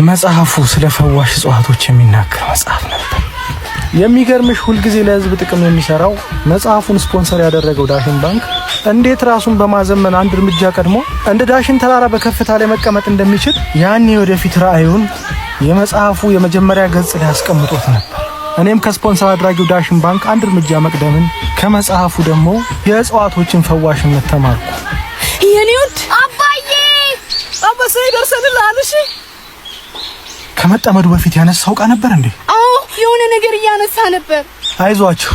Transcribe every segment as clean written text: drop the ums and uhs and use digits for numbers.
መጽሐፉ ስለ ፈዋሽ እጽዋቶች የሚናገር መጽሐፍ ነበር። የሚገርምሽ ሁልጊዜ ለህዝብ ጥቅም የሚሰራው መጽሐፉን ስፖንሰር ያደረገው ዳሽን ባንክ እንዴት ራሱን በማዘመን አንድ እርምጃ ቀድሞ እንደ ዳሽን ተራራ በከፍታ ላይ መቀመጥ እንደሚችል ያኔ ወደፊት ራእዩን የመጽሐፉ የመጀመሪያ ገጽ ላይ አስቀምጦት ነበር። እኔም ከስፖንሰር አድራጊው ዳሽን ባንክ አንድ እርምጃ መቅደምን ከመጽሐፉ ደግሞ የእጽዋቶችን ፈዋሽነት ተማርኩ። የኔውድ አባዬ አባሳይ ደርሰንልሃል። እሺ ከመጠመዱ በፊት ያነሳው ቃ ነበር እንዴ? አዎ የሆነ ነገር እያነሳ ነበር። አይዟችሁ፣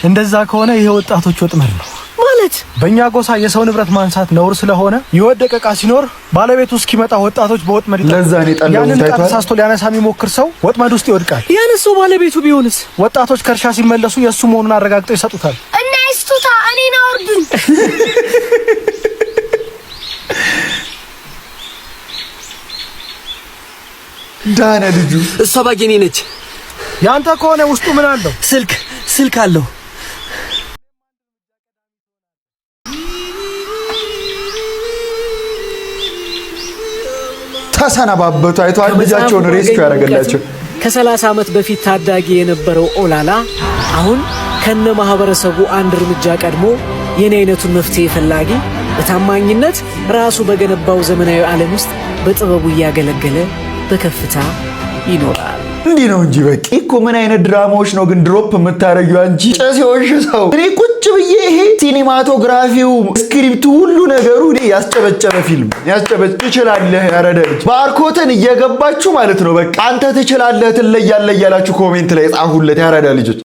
እንደዛ ከሆነ ይሄ ወጣቶች ወጥመድ ነው ማለት። በእኛ ጎሳ የሰው ንብረት ማንሳት ነውር ስለሆነ የወደቀ ቃ ሲኖር ባለቤቱ እስኪመጣ ወጣቶች በወጥመድ ይጠላሉ። ያንን ቃ ተሳስቶ ሊያነሳ የሚሞክር ሰው ወጥመድ ውስጥ ይወድቃል። ያነሳው ባለቤቱ ቢሆንስ? ወጣቶች ከእርሻ ሲመለሱ የእሱ መሆኑን አረጋግጠው ይሰጡታል። እና ይስጡታ፣ እኔን አውርዱኝ። ዳነ ልጁ እሷ ባጌኔ ነች። ያንተ ከሆነ ውስጡ ምን አለው? ስልክ አለው። ተሰናባበቱ። አይቷል ልጃቸውን ሬስኪ ያደረገላቸው። ከ30 ዓመት በፊት ታዳጊ የነበረው ኦላላ አሁን ከነ ማህበረሰቡ አንድ እርምጃ ቀድሞ የኔ አይነቱን መፍትሄ ፈላጊ በታማኝነት ራሱ በገነባው ዘመናዊ ዓለም ውስጥ በጥበቡ እያገለገለ በከፍታ ይኖራል። እንዲህ ነው እንጂ በቂ እኮ ምን አይነት ድራማዎች ነው ግን ድሮፕ የምታረጊው አንቺ ጨሴዎች ሰው። እኔ ቁጭ ብዬ ይሄ ሲኒማቶግራፊው ስክሪፕቱ ሁሉ ነገሩ እኔ ያስጨበጨበ ፊልም ትችላለህ ያረደ ልጅ ባርኮትን እየገባችሁ ማለት ነው። በቃ አንተ ትችላለህ ትለያለህ እያላችሁ ኮሜንት ላይ ጻፉለት ያረዳ ልጆች።